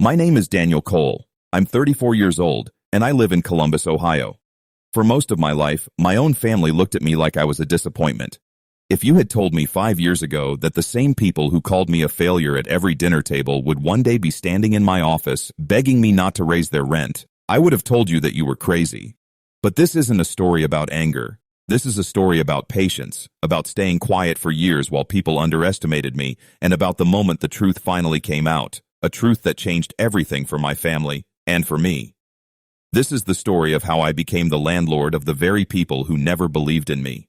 My name is Daniel Cole. I'm 34 years old, and I live in Columbus, Ohio. For most of my life, my own family looked at me like I was a disappointment. If you had told me 5 years ago that the same people who called me a failure at every dinner table would one day be standing in my office begging me not to raise their rent, I would have told you that you were crazy. But this isn't a story about anger. This is a story about patience, about staying quiet for years while people underestimated me, and about the moment the truth finally came out, a truth that changed everything for my family and for me. This is the story of how I became the landlord of the very people who never believed in me.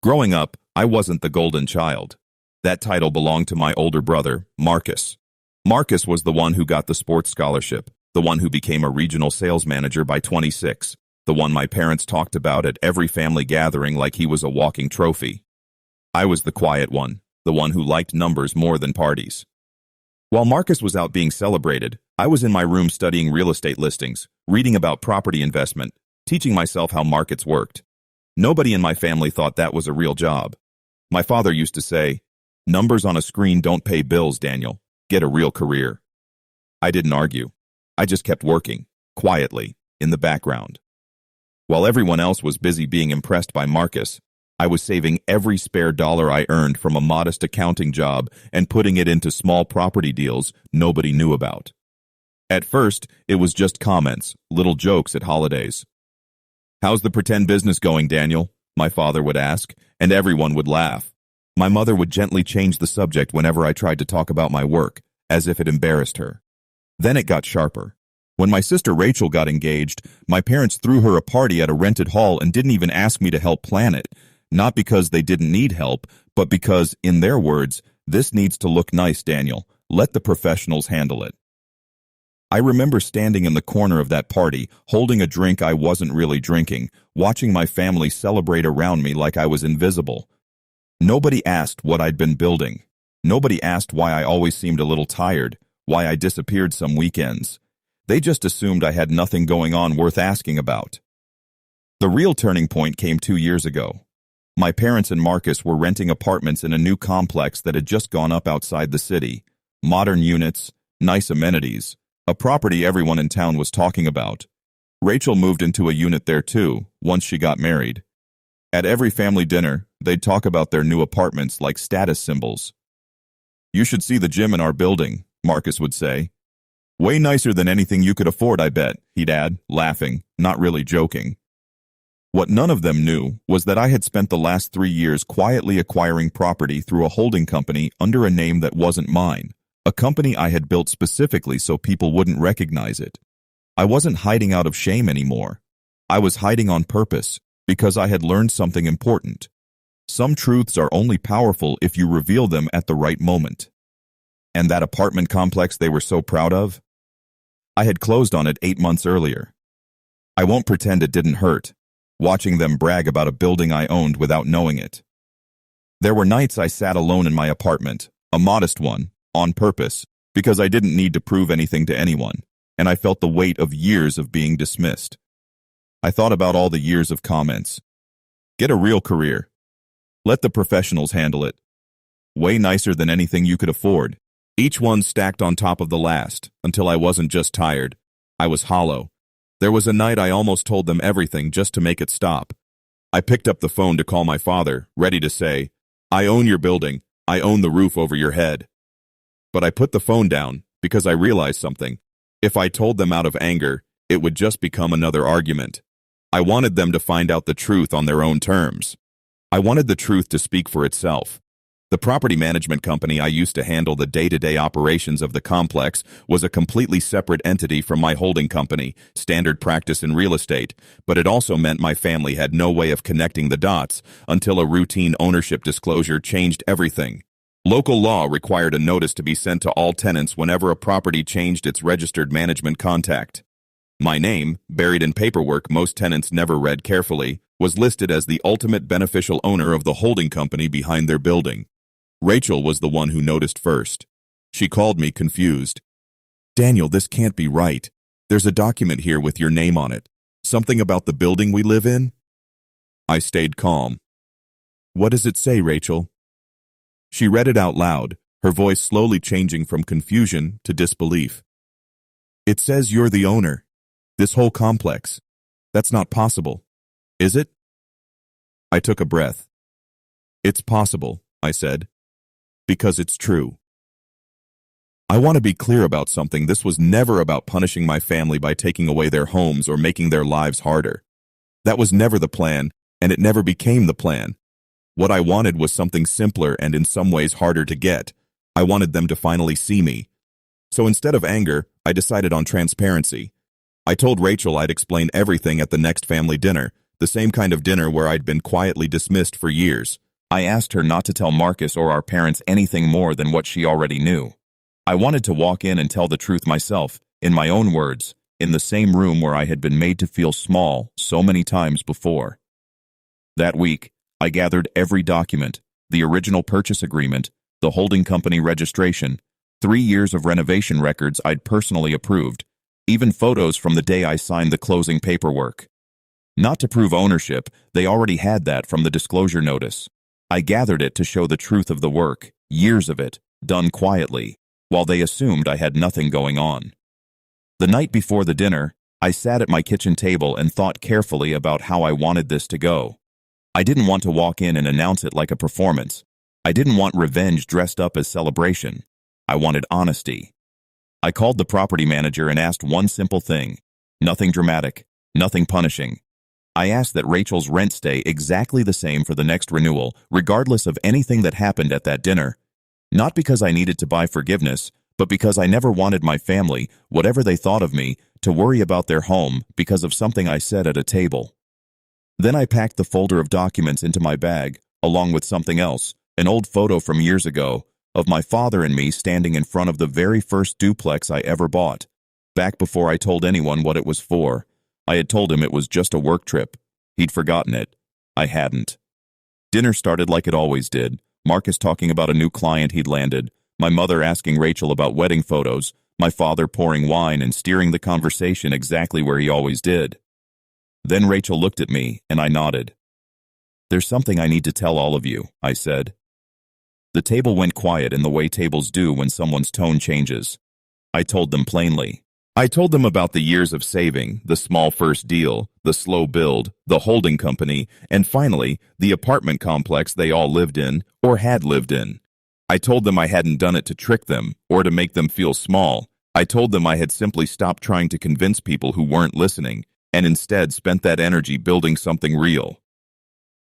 Growing up, I wasn't the golden child. That title belonged to my older brother, Marcus. Marcus was the one who got the sports scholarship, the one who became a regional sales manager by 26, the one my parents talked about at every family gathering like he was a walking trophy. I was the quiet one, the one who liked numbers more than parties. While Marcus was out being celebrated, I was in my room studying real estate listings, reading about property investment, teaching myself how markets worked. Nobody in my family thought that was a real job. My father used to say, "Numbers on a screen don't pay bills, Daniel. Get a real career." I didn't argue. I just kept working, quietly, in the background. While everyone else was busy being impressed by Marcus, I was saving every spare dollar I earned from a modest accounting job and putting it into small property deals nobody knew about. At first, it was just comments, little jokes at holidays. "How's the pretend business going, Daniel?" my father would ask, and everyone would laugh. My mother would gently change the subject whenever I tried to talk about my work, as if it embarrassed her. Then it got sharper. When my sister Rachel got engaged, my parents threw her a party at a rented hall and didn't even ask me to help plan it. Not because they didn't need help, but because, in their words, "This needs to look nice, Daniel. Let the professionals handle it." I remember standing in the corner of that party, holding a drink I wasn't really drinking, watching my family celebrate around me like I was invisible. Nobody asked what I'd been building. Nobody asked why I always seemed a little tired, why I disappeared some weekends. They just assumed I had nothing going on worth asking about. The real turning point came 2 years ago. My parents and Marcus were renting apartments in a new complex that had just gone up outside the city. Modern units, nice amenities, a property everyone in town was talking about. Rachel moved into a unit there too, once she got married. At every family dinner, they'd talk about their new apartments like status symbols. "You should see the gym in our building," Marcus would say. "Way nicer than anything you could afford, I bet," he'd add, laughing, not really joking. What none of them knew was that I had spent the last 3 years quietly acquiring property through a holding company under a name that wasn't mine, a company I had built specifically so people wouldn't recognize it. I wasn't hiding out of shame anymore. I was hiding on purpose, because I had learned something important. Some truths are only powerful if you reveal them at the right moment. And that apartment complex they were so proud of? I had closed on it 8 months earlier. I won't pretend it didn't hurt, watching them brag about a building I owned without knowing it. There were nights I sat alone in my apartment, a modest one, on purpose, because I didn't need to prove anything to anyone, and I felt the weight of years of being dismissed. I thought about all the years of comments. "Get a real career. Let the professionals handle it. Way nicer than anything you could afford." Each one stacked on top of the last, until I wasn't just tired. I was hollow. There was a night I almost told them everything just to make it stop. I picked up the phone to call my father, ready to say, "I own your building. I own the roof over your head." But I put the phone down because I realized something. If I told them out of anger, it would just become another argument. I wanted them to find out the truth on their own terms. I wanted the truth to speak for itself. The property management company I used to handle the day-to-day operations of the complex was a completely separate entity from my holding company, standard practice in real estate, but it also meant my family had no way of connecting the dots until a routine ownership disclosure changed everything. Local law required a notice to be sent to all tenants whenever a property changed its registered management contact. My name, buried in paperwork most tenants never read carefully, was listed as the ultimate beneficial owner of the holding company behind their building. Rachel was the one who noticed first. She called me confused. "Daniel, this can't be right. There's a document here with your name on it. Something about the building we live in?" I stayed calm. "What does it say, Rachel?" She read it out loud, her voice slowly changing from confusion to disbelief. It says you're the owner. This whole complex. That's not possible. Is it? I took a breath. It's possible, I said, because it's true. I want to be clear about something. This was never about punishing my family by taking away their homes or making their lives harder. That was never the plan, and it never became the plan. What I wanted was something simpler and in some ways harder to get. I wanted them to finally see me. So instead of anger, I decided on transparency. I told Rachel I'd explain everything at the next family dinner, the same kind of dinner where I'd been quietly dismissed for years. I asked her not to tell Marcus or our parents anything more than what she already knew. I wanted to walk in and tell the truth myself, in my own words, in the same room where I had been made to feel small so many times before. That week, I gathered every document, the original purchase agreement, the holding company registration, 3 years of renovation records I'd personally approved, even photos from the day I signed the closing paperwork. Not to prove ownership, they already had that from the disclosure notice. I gathered it to show the truth of the work, years of it, done quietly, while they assumed I had nothing going on. The night before the dinner, I sat at my kitchen table and thought carefully about how I wanted this to go. I didn't want to walk in and announce it like a performance. I didn't want revenge dressed up as celebration. I wanted honesty. I called the property manager and asked one simple thing. Nothing dramatic, nothing punishing. I asked that Rachel's rent stay exactly the same for the next renewal, regardless of anything that happened at that dinner. Not because I needed to buy forgiveness, but because I never wanted my family, whatever they thought of me, to worry about their home because of something I said at a table. Then I packed the folder of documents into my bag, along with something else, an old photo from years ago, of my father and me standing in front of the very first duplex I ever bought. Back before I told anyone what it was for, I had told him it was just a work trip. He'd forgotten it. I hadn't. Dinner started like it always did, Marcus talking about a new client he'd landed, my mother asking Rachel about wedding photos, my father pouring wine and steering the conversation exactly where he always did. Then Rachel looked at me, and I nodded. "There's something I need to tell all of you," I said. The table went quiet in the way tables do when someone's tone changes. I told them plainly. I told them about the years of saving, the small first deal, the slow build, the holding company, and finally, the apartment complex they all lived in, or had lived in. I told them I hadn't done it to trick them, or to make them feel small. I told them I had simply stopped trying to convince people who weren't listening, and instead spent that energy building something real.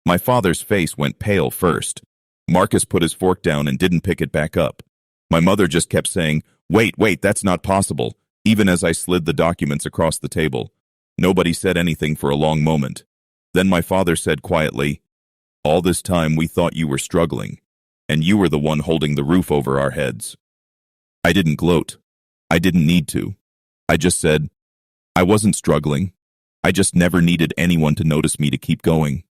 My father's face went pale first. Marcus put his fork down and didn't pick it back up. My mother just kept saying, wait, that's not possible, even as I slid the documents across the table. Nobody said anything for a long moment. Then my father said quietly, "All this time we thought you were struggling, and you were the one holding the roof over our heads." I didn't gloat. I didn't need to. I just said, I wasn't struggling. I just never needed anyone to notice me to keep going.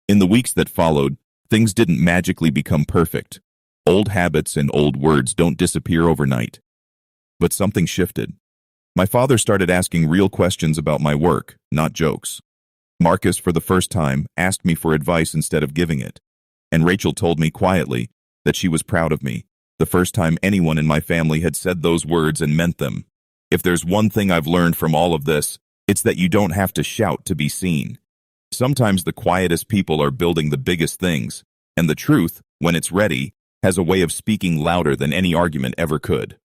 In the weeks that followed, things didn't magically become perfect. Old habits and old words don't disappear overnight. But something shifted. My father started asking real questions about my work, not jokes. Marcus, for the first time, asked me for advice instead of giving it. And Rachel told me quietly that she was proud of me, the first time anyone in my family had said those words and meant them. If there's one thing I've learned from all of this, it's that you don't have to shout to be seen. Sometimes the quietest people are building the biggest things, and the truth, when it's ready, has a way of speaking louder than any argument ever could.